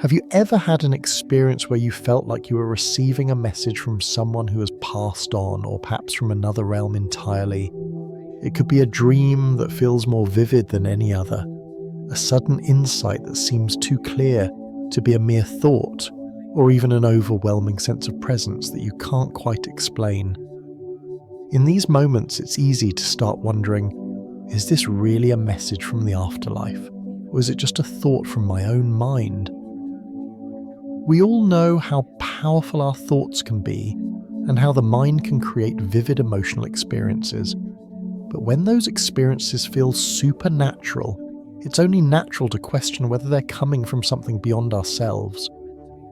Have you ever had an experience where you felt like you were receiving a message from someone who has passed on, or perhaps from another realm entirely? It could be a dream that feels more vivid than any other, a sudden insight that seems too clear to be a mere thought, or even an overwhelming sense of presence that you can't quite explain. In these moments, it's easy to start wondering, is this really a message from the afterlife, or is it just a thought from my own mind? We all know how powerful our thoughts can be, and how the mind can create vivid emotional experiences. But when those experiences feel supernatural, it's only natural to question whether they're coming from something beyond ourselves.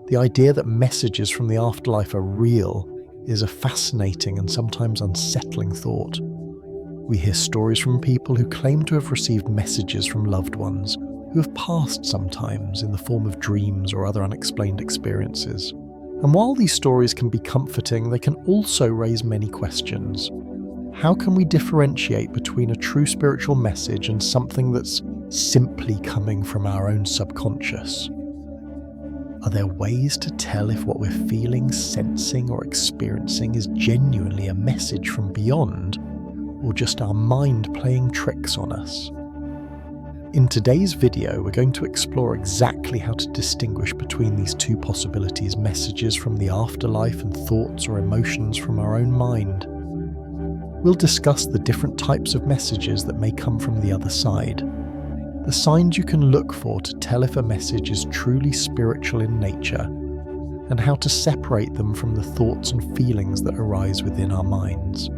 The idea that messages from the afterlife are real is a fascinating and sometimes unsettling thought. We hear stories from people who claim to have received messages from loved ones who have passed sometimes in the form of dreams or other unexplained experiences. And while these stories can be comforting, they can also raise many questions. How can we differentiate between a true spiritual message and something that's simply coming from our own subconscious? Are there ways to tell if what we're feeling, sensing, or experiencing is genuinely a message from beyond, or just our mind playing tricks on us? In today's video, we're going to explore exactly how to distinguish between these two possibilities: messages from the afterlife and thoughts or emotions from our own mind. We'll discuss the different types of messages that may come from the other side, the signs you can look for to tell if a message is truly spiritual in nature, and how to separate them from the thoughts and feelings that arise within our minds.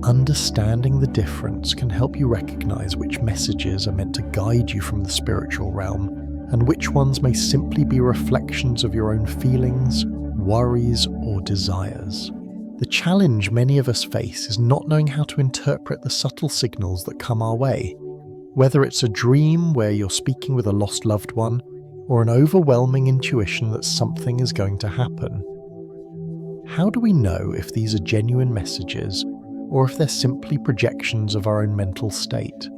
Understanding the difference can help you recognize which messages are meant to guide you from the spiritual realm, and which ones may simply be reflections of your own feelings, worries, or desires. The challenge many of us face is not knowing how to interpret the subtle signals that come our way. Whether it's a dream where you're speaking with a lost loved one, or an overwhelming intuition that something is going to happen. How do we know if these are genuine messages, or if they're simply projections of our own mental state?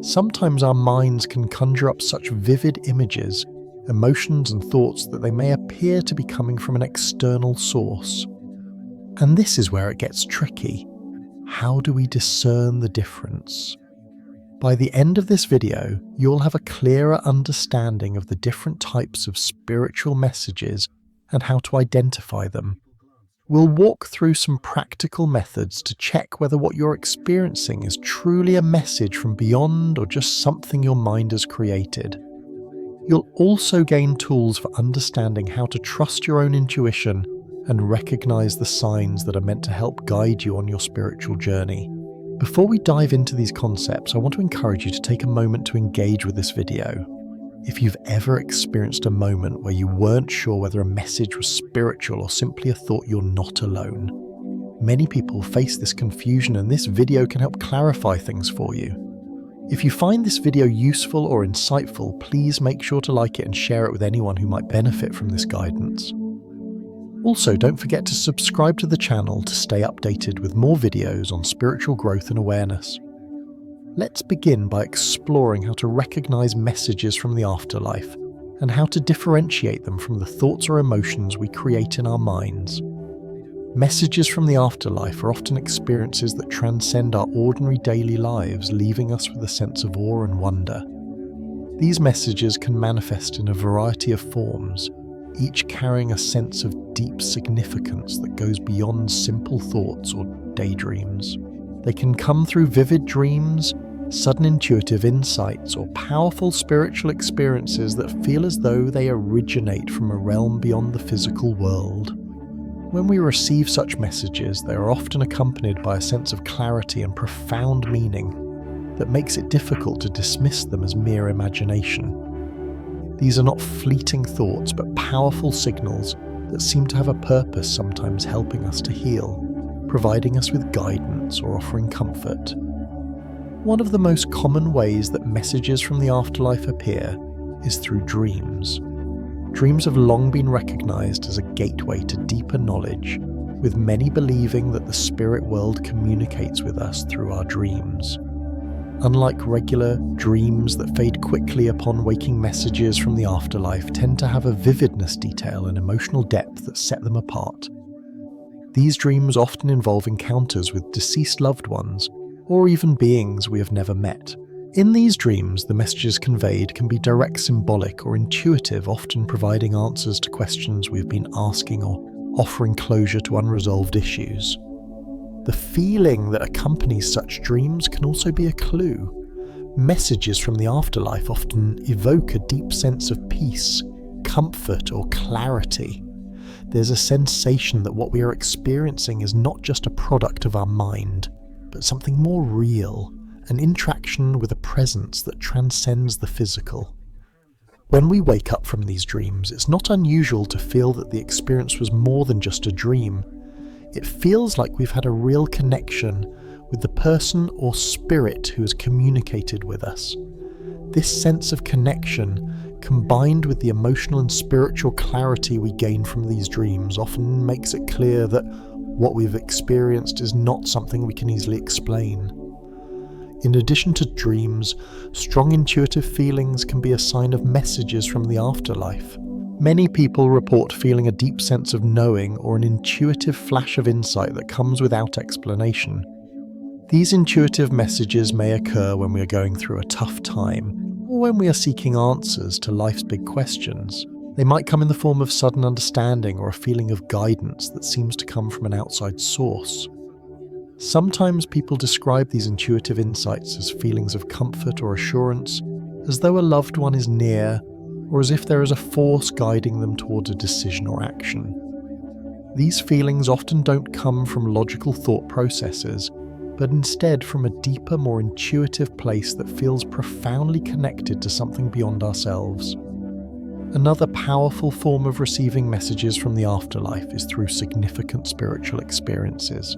Sometimes our minds can conjure up such vivid images, emotions and thoughts that they may appear to be coming from an external source. And this is where it gets tricky. How do we discern the difference? By the end of this video, you'll have a clearer understanding of the different types of spiritual messages and how to identify them. We'll walk through some practical methods to check whether what you're experiencing is truly a message from beyond or just something your mind has created. You'll also gain tools for understanding how to trust your own intuition and recognize the signs that are meant to help guide you on your spiritual journey. Before we dive into these concepts, I want to encourage you to take a moment to engage with this video. If you've ever experienced a moment where you weren't sure whether a message was spiritual or simply a thought, you're not alone. Many people face this confusion, and this video can help clarify things for you. If you find this video useful or insightful, please make sure to like it and share it with anyone who might benefit from this guidance. Also, don't forget to subscribe to the channel to stay updated with more videos on spiritual growth and awareness. Let's begin by exploring how to recognize messages from the afterlife and how to differentiate them from the thoughts or emotions we create in our minds. Messages from the afterlife are often experiences that transcend our ordinary daily lives, leaving us with a sense of awe and wonder. These messages can manifest in a variety of forms, each carrying a sense of deep significance that goes beyond simple thoughts or daydreams. They can come through vivid dreams, sudden intuitive insights, or powerful spiritual experiences that feel as though they originate from a realm beyond the physical world. When we receive such messages, they are often accompanied by a sense of clarity and profound meaning that makes it difficult to dismiss them as mere imagination. These are not fleeting thoughts, but powerful signals that seem to have a purpose, sometimes helping us to heal, providing us with guidance or offering comfort. One of the most common ways that messages from the afterlife appear is through dreams. Dreams have long been recognized as a gateway to deeper knowledge, with many believing that the spirit world communicates with us through our dreams. Unlike regular dreams that fade quickly upon waking, messages from the afterlife tend to have a vividness, detail, and emotional depth that set them apart. These dreams often involve encounters with deceased loved ones, or even beings we have never met. In these dreams, the messages conveyed can be direct, symbolic, or intuitive, often providing answers to questions we've been asking or offering closure to unresolved issues. The feeling that accompanies such dreams can also be a clue. Messages from the afterlife often evoke a deep sense of peace, comfort, or clarity. There's a sensation that what we are experiencing is not just a product of our mind, but something more real, an interaction with a presence that transcends the physical. When we wake up from these dreams, it's not unusual to feel that the experience was more than just a dream. It feels like we've had a real connection with the person or spirit who has communicated with us. This sense of connection, combined with the emotional and spiritual clarity we gain from these dreams, often makes it clear that what we've experienced is not something we can easily explain. In addition to dreams, strong intuitive feelings can be a sign of messages from the afterlife. Many people report feeling a deep sense of knowing or an intuitive flash of insight that comes without explanation. These intuitive messages may occur when we are going through a tough time, or when we are seeking answers to life's big questions. They might come in the form of sudden understanding or a feeling of guidance that seems to come from an outside source. Sometimes people describe these intuitive insights as feelings of comfort or assurance, as though a loved one is near, or as if there is a force guiding them towards a decision or action. These feelings often don't come from logical thought processes, but instead from a deeper, more intuitive place that feels profoundly connected to something beyond ourselves. Another powerful form of receiving messages from the afterlife is through significant spiritual experiences.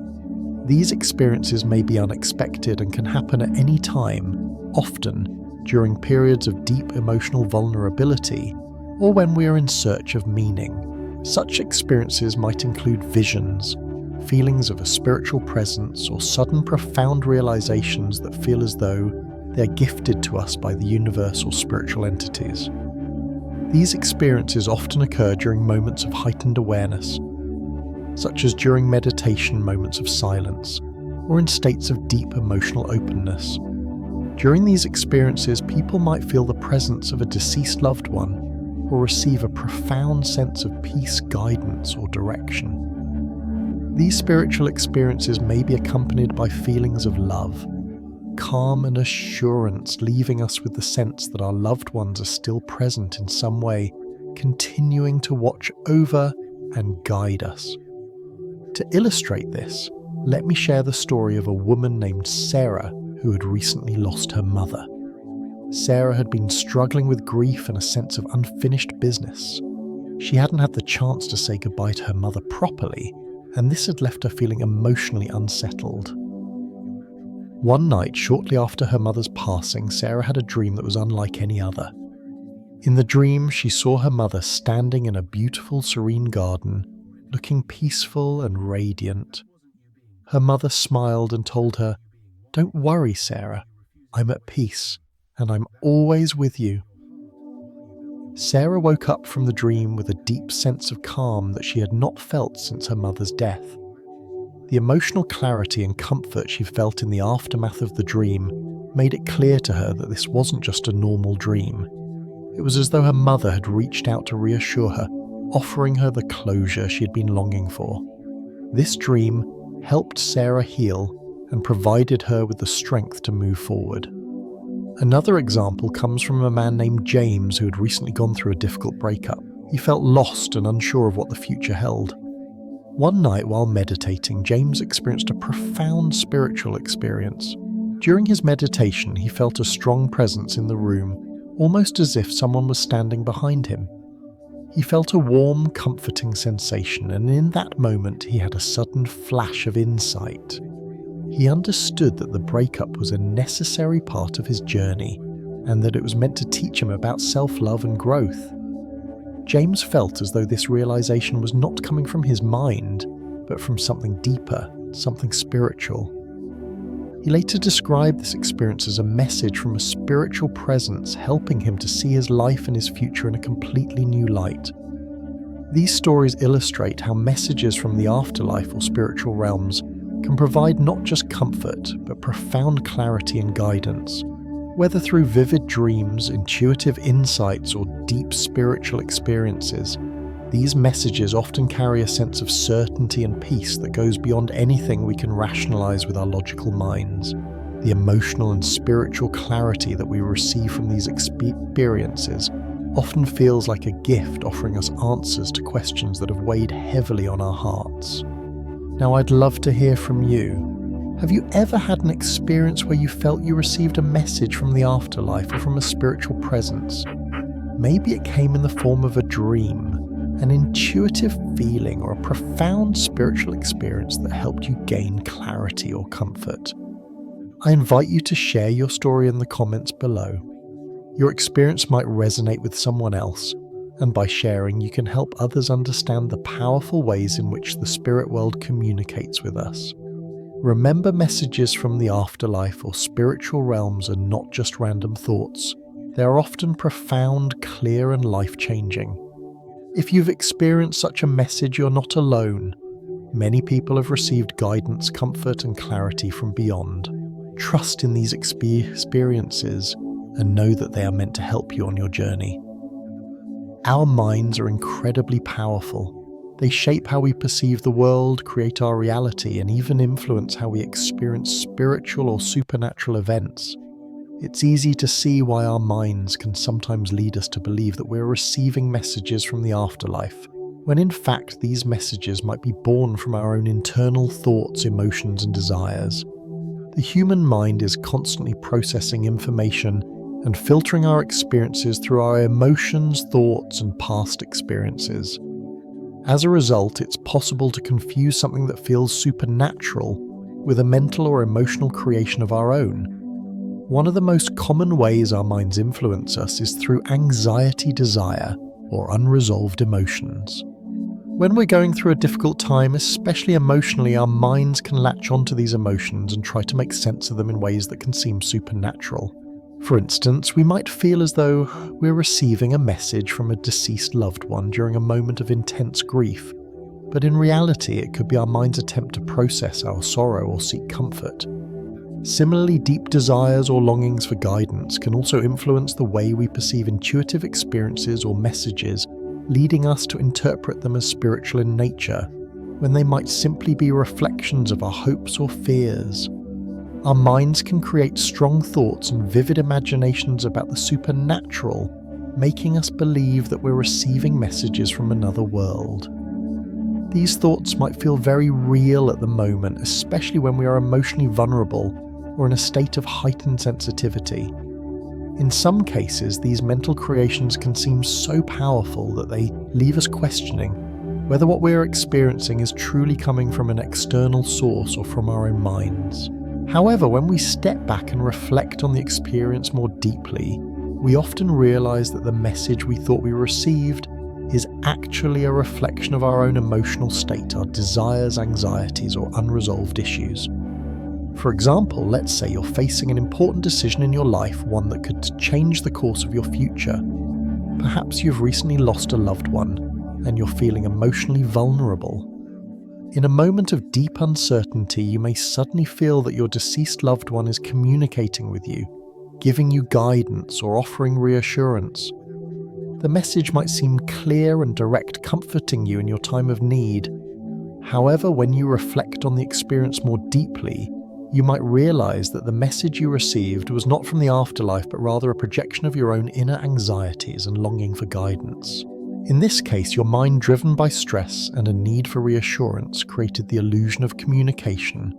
These experiences may be unexpected and can happen at any time, often during periods of deep emotional vulnerability, or when we are in search of meaning. Such experiences might include visions, feelings of a spiritual presence, or sudden profound realizations that feel as though they are gifted to us by the universe or spiritual entities. These experiences often occur during moments of heightened awareness, such as during meditation moments of silence, or in states of deep emotional openness. During these experiences, people might feel the presence of a deceased loved one, or receive a profound sense of peace, guidance, or direction. These spiritual experiences may be accompanied by feelings of love, calm and assurance, leaving us with the sense that our loved ones are still present in some way, continuing to watch over and guide us. To illustrate this, let me share the story of a woman named Sarah who had recently lost her mother. Sarah had been struggling with grief and a sense of unfinished business. She hadn't had the chance to say goodbye to her mother properly, and this had left her feeling emotionally unsettled. One night, shortly after her mother's passing, Sarah had a dream that was unlike any other. In the dream, she saw her mother standing in a beautiful, serene garden, looking peaceful and radiant. Her mother smiled and told her, "Don't worry, Sarah. I'm at peace, and I'm always with you." Sarah woke up from the dream with a deep sense of calm that she had not felt since her mother's death. The emotional clarity and comfort she felt in the aftermath of the dream made it clear to her that this wasn't just a normal dream. It was as though her mother had reached out to reassure her, offering her the closure she had been longing for. This dream helped Sarah heal and provided her with the strength to move forward. Another example comes from a man named James who had recently gone through a difficult breakup. He felt lost and unsure of what the future held. One night while meditating, James experienced a profound spiritual experience. During his meditation, he felt a strong presence in the room, almost as if someone was standing behind him. He felt a warm, comforting sensation, and in that moment he had a sudden flash of insight. He understood that the breakup was a necessary part of his journey, and that it was meant to teach him about self-love and growth. James felt as though this realization was not coming from his mind, but from something deeper, something spiritual. He later described this experience as a message from a spiritual presence helping him to see his life and his future in a completely new light. These stories illustrate how messages from the afterlife or spiritual realms can provide not just comfort, but profound clarity and guidance. Whether through vivid dreams, intuitive insights, or deep spiritual experiences, these messages often carry a sense of certainty and peace that goes beyond anything we can rationalize with our logical minds. The emotional and spiritual clarity that we receive from these experiences often feels like a gift offering us answers to questions that have weighed heavily on our hearts. Now, I'd love to hear from you. Have you ever had an experience where you felt you received a message from the afterlife or from a spiritual presence? Maybe it came in the form of a dream, an intuitive feeling, or a profound spiritual experience that helped you gain clarity or comfort. I invite you to share your story in the comments below. Your experience might resonate with someone else, and by sharing you can help others understand the powerful ways in which the spirit world communicates with us. Remember, messages from the afterlife or spiritual realms are not just random thoughts. They are often profound, clear, and life-changing. If you've experienced such a message, you're not alone. Many people have received guidance, comfort, and clarity from beyond. Trust in these experiences and know that they are meant to help you on your journey. Our minds are incredibly powerful. They shape how we perceive the world, create our reality, and even influence how we experience spiritual or supernatural events. It's easy to see why our minds can sometimes lead us to believe that we're receiving messages from the afterlife, when in fact these messages might be born from our own internal thoughts, emotions, and desires. The human mind is constantly processing information and filtering our experiences through our emotions, thoughts, and past experiences. As a result, it's possible to confuse something that feels supernatural with a mental or emotional creation of our own. One of the most common ways our minds influence us is through anxiety, desire, or unresolved emotions. When we're going through a difficult time, especially emotionally, our minds can latch onto these emotions and try to make sense of them in ways that can seem supernatural. For instance, we might feel as though we're receiving a message from a deceased loved one during a moment of intense grief, but in reality it could be our mind's attempt to process our sorrow or seek comfort. Similarly, deep desires or longings for guidance can also influence the way we perceive intuitive experiences or messages, leading us to interpret them as spiritual in nature, when they might simply be reflections of our hopes or fears. Our minds can create strong thoughts and vivid imaginations about the supernatural, making us believe that we're receiving messages from another world. These thoughts might feel very real at the moment, especially when we are emotionally vulnerable or in a state of heightened sensitivity. In some cases, these mental creations can seem so powerful that they leave us questioning whether what we're experiencing is truly coming from an external source or from our own minds. However, when we step back and reflect on the experience more deeply, we often realize that the message we thought we received is actually a reflection of our own emotional state, our desires, anxieties, or unresolved issues. For example, let's say you're facing an important decision in your life, one that could change the course of your future. Perhaps you've recently lost a loved one, and you're feeling emotionally vulnerable. In a moment of deep uncertainty, you may suddenly feel that your deceased loved one is communicating with you, giving you guidance or offering reassurance. The message might seem clear and direct, comforting you in your time of need. However, when you reflect on the experience more deeply, you might realize that the message you received was not from the afterlife, but rather a projection of your own inner anxieties and longing for guidance. In this case, your mind, driven by stress and a need for reassurance, created the illusion of communication,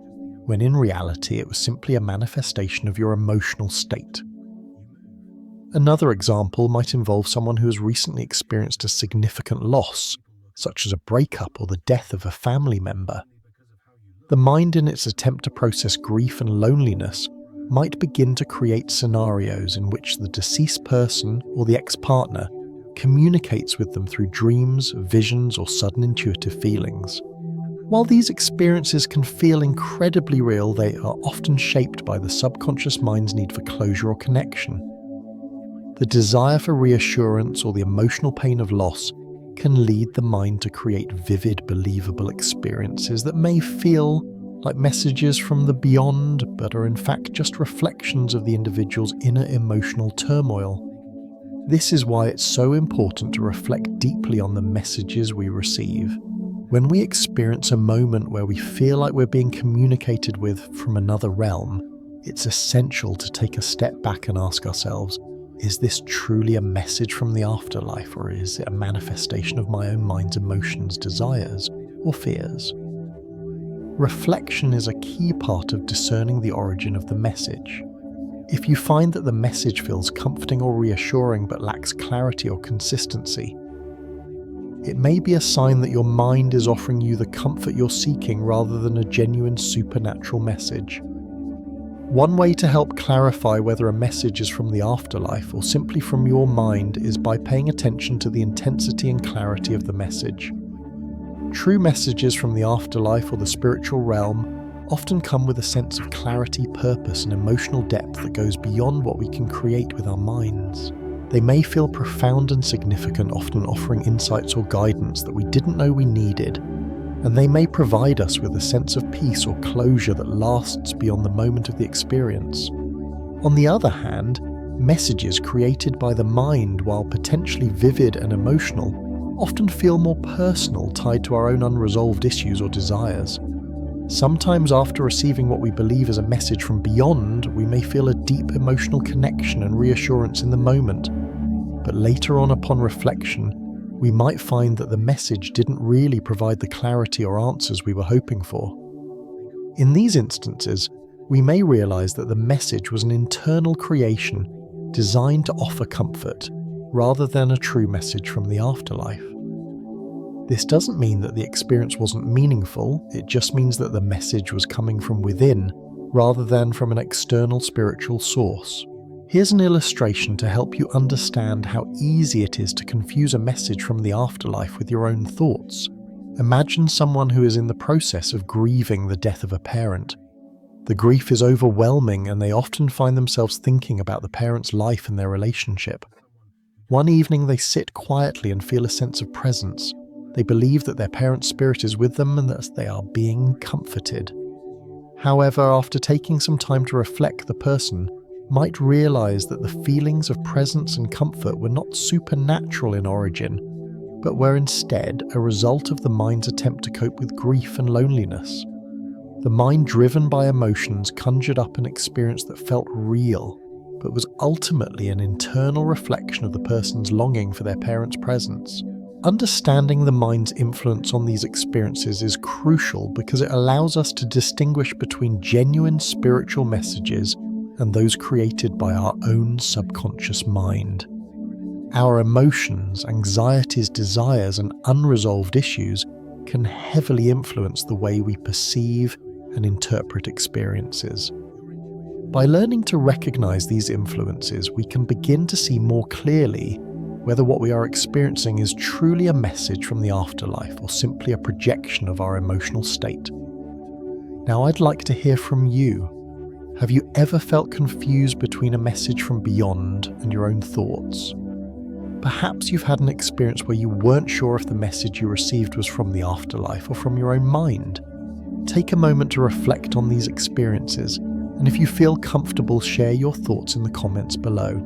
when in reality it was simply a manifestation of your emotional state. Another example might involve someone who has recently experienced a significant loss, such as a breakup or the death of a family member. The mind, in its attempt to process grief and loneliness, might begin to create scenarios in which the deceased person or the ex-partner communicates with them through dreams, visions, or sudden intuitive feelings. While these experiences can feel incredibly real, they are often shaped by the subconscious mind's need for closure or connection. The desire for reassurance or the emotional pain of loss can lead the mind to create vivid, believable experiences that may feel like messages from the beyond, but are in fact just reflections of the individual's inner emotional turmoil. This is why it's so important to reflect deeply on the messages we receive. When we experience a moment where we feel like we're being communicated with from another realm, it's essential to take a step back and ask ourselves, is this truly a message from the afterlife, or is it a manifestation of my own mind's emotions, desires, or fears? Reflection is a key part of discerning the origin of the message. If you find that the message feels comforting or reassuring but lacks clarity or consistency, it may be a sign that your mind is offering you the comfort you're seeking rather than a genuine supernatural message. One way to help clarify whether a message is from the afterlife or simply from your mind is by paying attention to the intensity and clarity of the message. True messages from the afterlife or the spiritual realm often come with a sense of clarity, purpose, and emotional depth that goes beyond what we can create with our minds. They may feel profound and significant, often offering insights or guidance that we didn't know we needed, and they may provide us with a sense of peace or closure that lasts beyond the moment of the experience. On the other hand, messages created by the mind, while potentially vivid and emotional, often feel more personal, tied to our own unresolved issues or desires. Sometimes after receiving what we believe is a message from beyond, we may feel a deep emotional connection and reassurance in the moment, but later on, upon reflection, we might find that the message didn't really provide the clarity or answers we were hoping for. In these instances, we may realize that the message was an internal creation designed to offer comfort, rather than a true message from the afterlife. This doesn't mean that the experience wasn't meaningful, it just means that the message was coming from within, rather than from an external spiritual source. Here's an illustration to help you understand how easy it is to confuse a message from the afterlife with your own thoughts. Imagine someone who is in the process of grieving the death of a parent. The grief is overwhelming, and they often find themselves thinking about the parent's life and their relationship. One evening they sit quietly and feel a sense of presence. They believe that their parent's spirit is with them and that they are being comforted. However, after taking some time to reflect, the person might realize that the feelings of presence and comfort were not supernatural in origin, but were instead a result of the mind's attempt to cope with grief and loneliness. The mind, driven by emotions, conjured up an experience that felt real, but was ultimately an internal reflection of the person's longing for their parent's presence. Understanding the mind's influence on these experiences is crucial because it allows us to distinguish between genuine spiritual messages and those created by our own subconscious mind. Our emotions, anxieties, desires, and unresolved issues can heavily influence the way we perceive and interpret experiences. By learning to recognize these influences, we can begin to see more clearly whether what we are experiencing is truly a message from the afterlife or simply a projection of our emotional state. Now, I'd like to hear from you. Have you ever felt confused between a message from beyond and your own thoughts? Perhaps you've had an experience where you weren't sure if the message you received was from the afterlife or from your own mind. Take a moment to reflect on these experiences, and if you feel comfortable, share your thoughts in the comments below.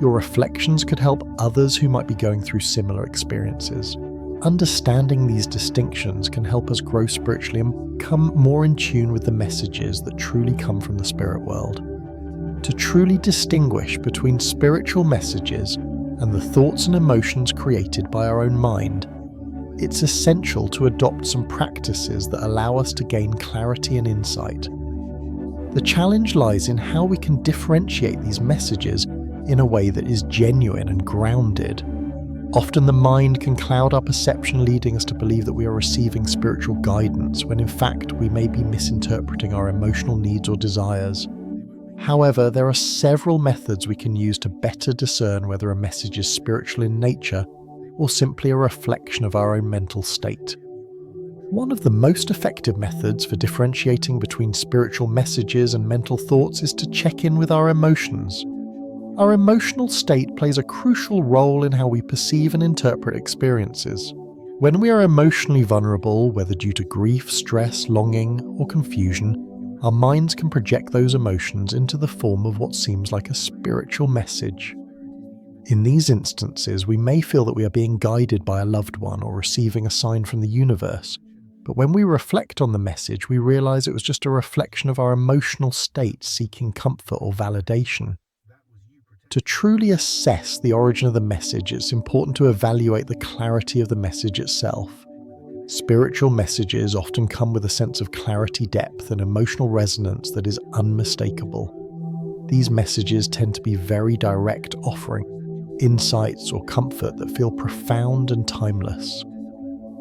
Your reflections could help others who might be going through similar experiences. Understanding these distinctions can help us grow spiritually and become more in tune with the messages that truly come from the spirit world. To truly distinguish between spiritual messages and the thoughts and emotions created by our own mind, it's essential to adopt some practices that allow us to gain clarity and insight. The challenge lies in how we can differentiate these messages in a way that is genuine and grounded. Often the mind can cloud our perception, leading us to believe that we are receiving spiritual guidance, when in fact we may be misinterpreting our emotional needs or desires. However, there are several methods we can use to better discern whether a message is spiritual in nature or simply a reflection of our own mental state. One of the most effective methods for differentiating between spiritual messages and mental thoughts is to check in with our emotions. Our emotional state plays a crucial role in how we perceive and interpret experiences. When we are emotionally vulnerable, whether due to grief, stress, longing, or confusion, our minds can project those emotions into the form of what seems like a spiritual message. In these instances, we may feel that we are being guided by a loved one or receiving a sign from the universe, but when we reflect on the message, we realize it was just a reflection of our emotional state seeking comfort or validation. To truly assess the origin of the message, it's important to evaluate the clarity of the message itself. Spiritual messages often come with a sense of clarity, depth, and emotional resonance that is unmistakable. These messages tend to be very direct, offering insights or comfort that feel profound and timeless.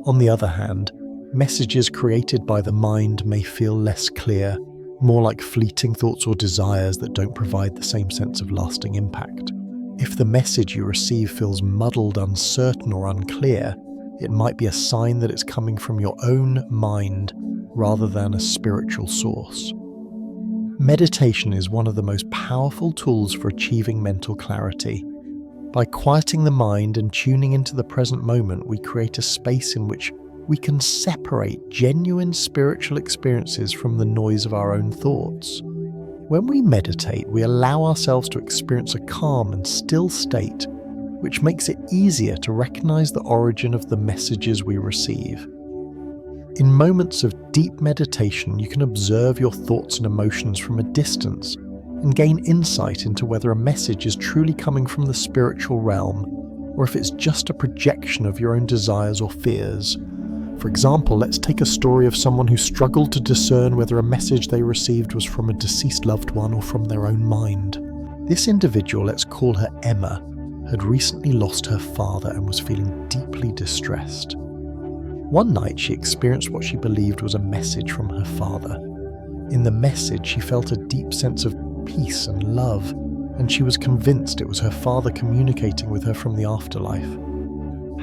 On the other hand, messages created by the mind may feel less clear, more like fleeting thoughts or desires that don't provide the same sense of lasting impact. If the message you receive feels muddled, uncertain, or unclear, it might be a sign that it's coming from your own mind rather than a spiritual source. Meditation is one of the most powerful tools for achieving mental clarity. By quieting the mind and tuning into the present moment, we create a space in which we can separate genuine spiritual experiences from the noise of our own thoughts. When we meditate, we allow ourselves to experience a calm and still state, which makes it easier to recognize the origin of the messages we receive. In moments of deep meditation, you can observe your thoughts and emotions from a distance and gain insight into whether a message is truly coming from the spiritual realm or if it's just a projection of your own desires or fears. For example, let's take a story of someone who struggled to discern whether a message they received was from a deceased loved one or from their own mind. This individual, let's call her Emma, had recently lost her father and was feeling deeply distressed. One night she experienced what she believed was a message from her father. In the message, she felt a deep sense of peace and love, and she was convinced it was her father communicating with her from the afterlife.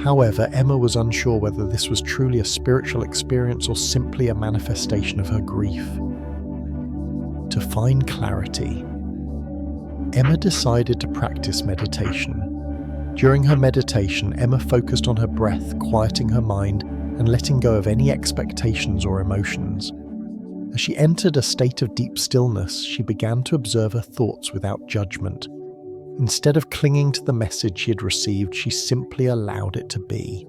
However, Emma was unsure whether this was truly a spiritual experience or simply a manifestation of her grief. To find clarity, Emma decided to practice meditation. During her meditation, Emma focused on her breath, quieting her mind and letting go of any expectations or emotions. As she entered a state of deep stillness, she began to observe her thoughts without judgment. Instead of clinging to the message she had received, she simply allowed it to be.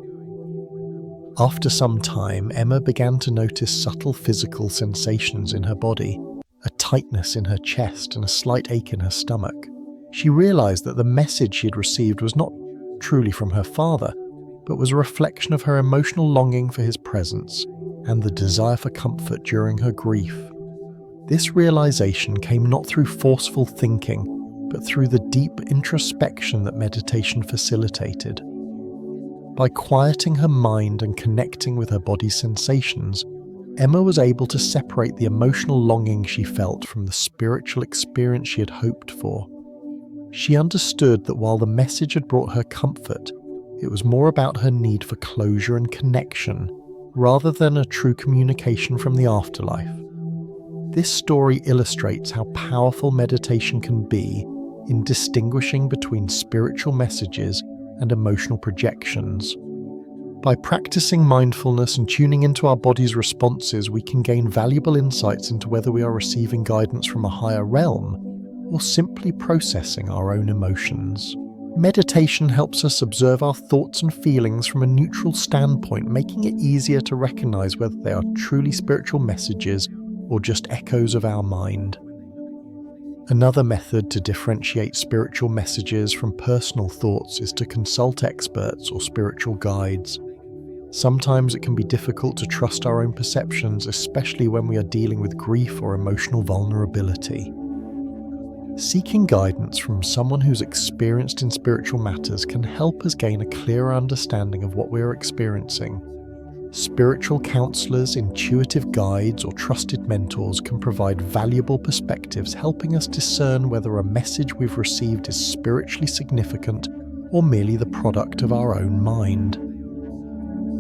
After some time, Emma began to notice subtle physical sensations in her body, a tightness in her chest and a slight ache in her stomach. She realized that the message she had received was not truly from her father, but was a reflection of her emotional longing for his presence and the desire for comfort during her grief. This realization came not through forceful thinking, but through the deep introspection that meditation facilitated. By quieting her mind and connecting with her body's sensations, Emma was able to separate the emotional longing she felt from the spiritual experience she had hoped for. She understood that while the message had brought her comfort, it was more about her need for closure and connection, rather than a true communication from the afterlife. This story illustrates how powerful meditation can be in distinguishing between spiritual messages and emotional projections. By practicing mindfulness and tuning into our body's responses, we can gain valuable insights into whether we are receiving guidance from a higher realm or simply processing our own emotions. Meditation helps us observe our thoughts and feelings from a neutral standpoint, making it easier to recognize whether they are truly spiritual messages or just echoes of our mind. Another method to differentiate spiritual messages from personal thoughts is to consult experts or spiritual guides. Sometimes it can be difficult to trust our own perceptions, especially when we are dealing with grief or emotional vulnerability. Seeking guidance from someone who's experienced in spiritual matters can help us gain a clearer understanding of what we are experiencing. Spiritual counselors, intuitive guides, or trusted mentors can provide valuable perspectives, helping us discern whether a message we've received is spiritually significant or merely the product of our own mind.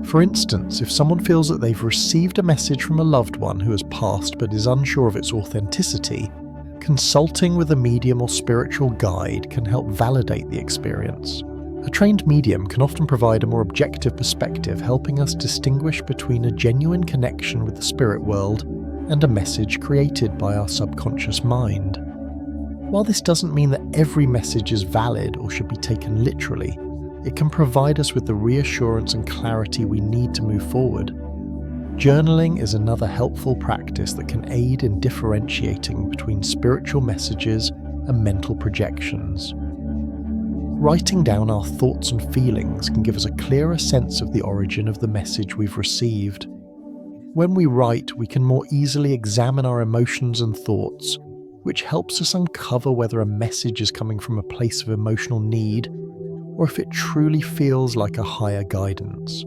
For instance, if someone feels that they've received a message from a loved one who has passed but is unsure of its authenticity, consulting with a medium or spiritual guide can help validate the experience. A trained medium can often provide a more objective perspective, helping us distinguish between a genuine connection with the spirit world and a message created by our subconscious mind. While this doesn't mean that every message is valid or should be taken literally, it can provide us with the reassurance and clarity we need to move forward. Journaling is another helpful practice that can aid in differentiating between spiritual messages and mental projections. Writing down our thoughts and feelings can give us a clearer sense of the origin of the message we've received. When we write, we can more easily examine our emotions and thoughts, which helps us uncover whether a message is coming from a place of emotional need or if it truly feels like a higher guidance.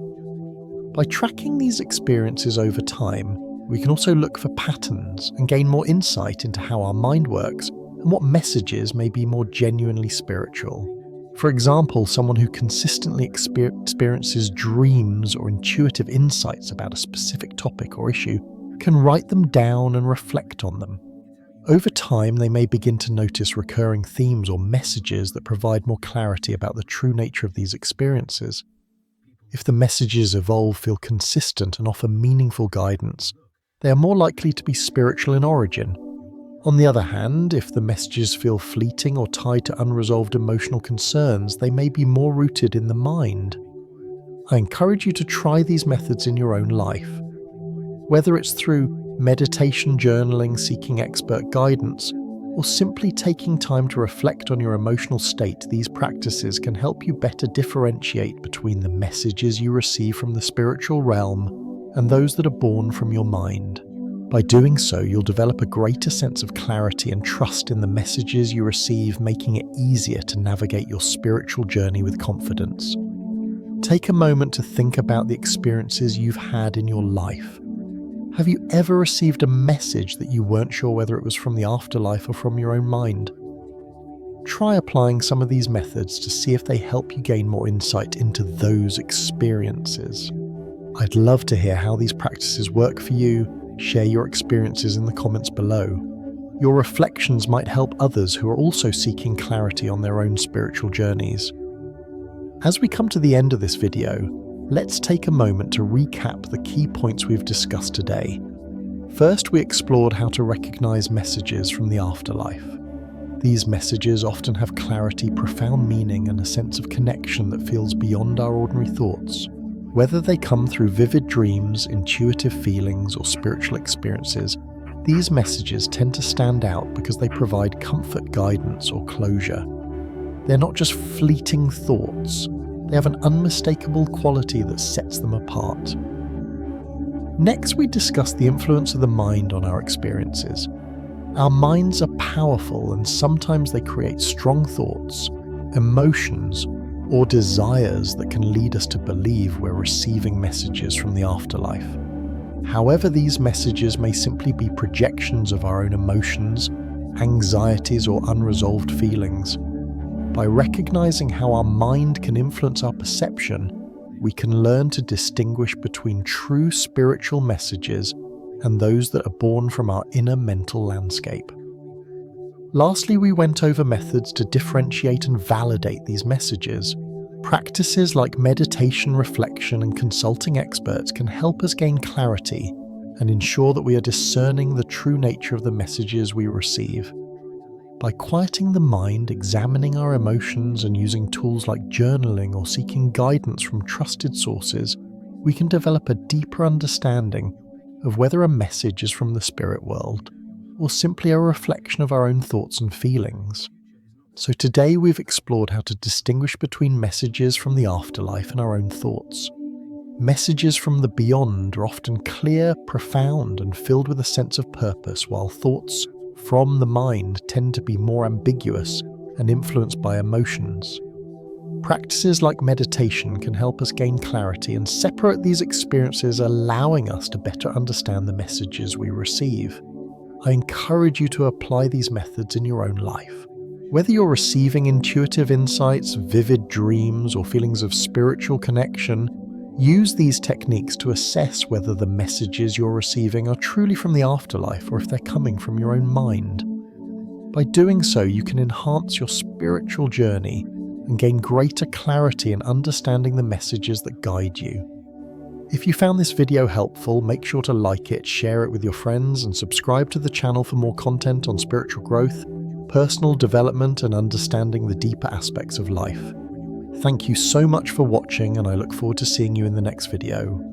By tracking these experiences over time, we can also look for patterns and gain more insight into how our mind works and what messages may be more genuinely spiritual. For example, someone who consistently experiences dreams or intuitive insights about a specific topic or issue can write them down and reflect on them. Over time, they may begin to notice recurring themes or messages that provide more clarity about the true nature of these experiences. If the messages evolve, feel consistent, and offer meaningful guidance, they are more likely to be spiritual in origin. On the other hand, if the messages feel fleeting or tied to unresolved emotional concerns, they may be more rooted in the mind. I encourage you to try these methods in your own life. Whether it's through meditation, journaling, seeking expert guidance, or simply taking time to reflect on your emotional state, these practices can help you better differentiate between the messages you receive from the spiritual realm and those that are born from your mind. By doing so, you'll develop a greater sense of clarity and trust in the messages you receive, making it easier to navigate your spiritual journey with confidence. Take a moment to think about the experiences you've had in your life. Have you ever received a message that you weren't sure whether it was from the afterlife or from your own mind? Try applying some of these methods to see if they help you gain more insight into those experiences. I'd love to hear how these practices work for you. Share your experiences in the comments below. Your reflections might help others who are also seeking clarity on their own spiritual journeys. As we come to the end of this video, let's take a moment to recap the key points we've discussed today. First, we explored how to recognize messages from the afterlife. These messages often have clarity, profound meaning, and a sense of connection that feels beyond our ordinary thoughts. Whether they come through vivid dreams, intuitive feelings, or spiritual experiences, these messages tend to stand out because they provide comfort, guidance, or closure. They're not just fleeting thoughts. They have an unmistakable quality that sets them apart. Next, we discussed the influence of the mind on our experiences. Our minds are powerful, and sometimes they create strong thoughts, emotions, or desires that can lead us to believe we're receiving messages from the afterlife. However, these messages may simply be projections of our own emotions, anxieties, or unresolved feelings. By recognizing how our mind can influence our perception, we can learn to distinguish between true spiritual messages and those that are born from our inner mental landscape. Lastly, we went over methods to differentiate and validate these messages. Practices like meditation, reflection, and consulting experts can help us gain clarity and ensure that we are discerning the true nature of the messages we receive. By quieting the mind, examining our emotions, and using tools like journaling or seeking guidance from trusted sources, we can develop a deeper understanding of whether a message is from the spirit world or simply a reflection of our own thoughts and feelings. So today we've explored how to distinguish between messages from the afterlife and our own thoughts. Messages from the beyond are often clear, profound, and filled with a sense of purpose, while thoughts from the mind tend to be more ambiguous and influenced by emotions. Practices like meditation can help us gain clarity and separate these experiences, allowing us to better understand the messages we receive. I encourage you to apply these methods in your own life. Whether you're receiving intuitive insights, vivid dreams, or feelings of spiritual connection, Use these techniques to assess whether the messages you're receiving are truly from the afterlife or if they're coming from your own mind. By doing so, you can enhance your spiritual journey and gain greater clarity in understanding the messages that guide you. If you found this video helpful, make sure to like it, share it with your friends, and subscribe to the channel for more content on spiritual growth, personal development, and understanding the deeper aspects of life. Thank you so much for watching, and I look forward to seeing you in the next video.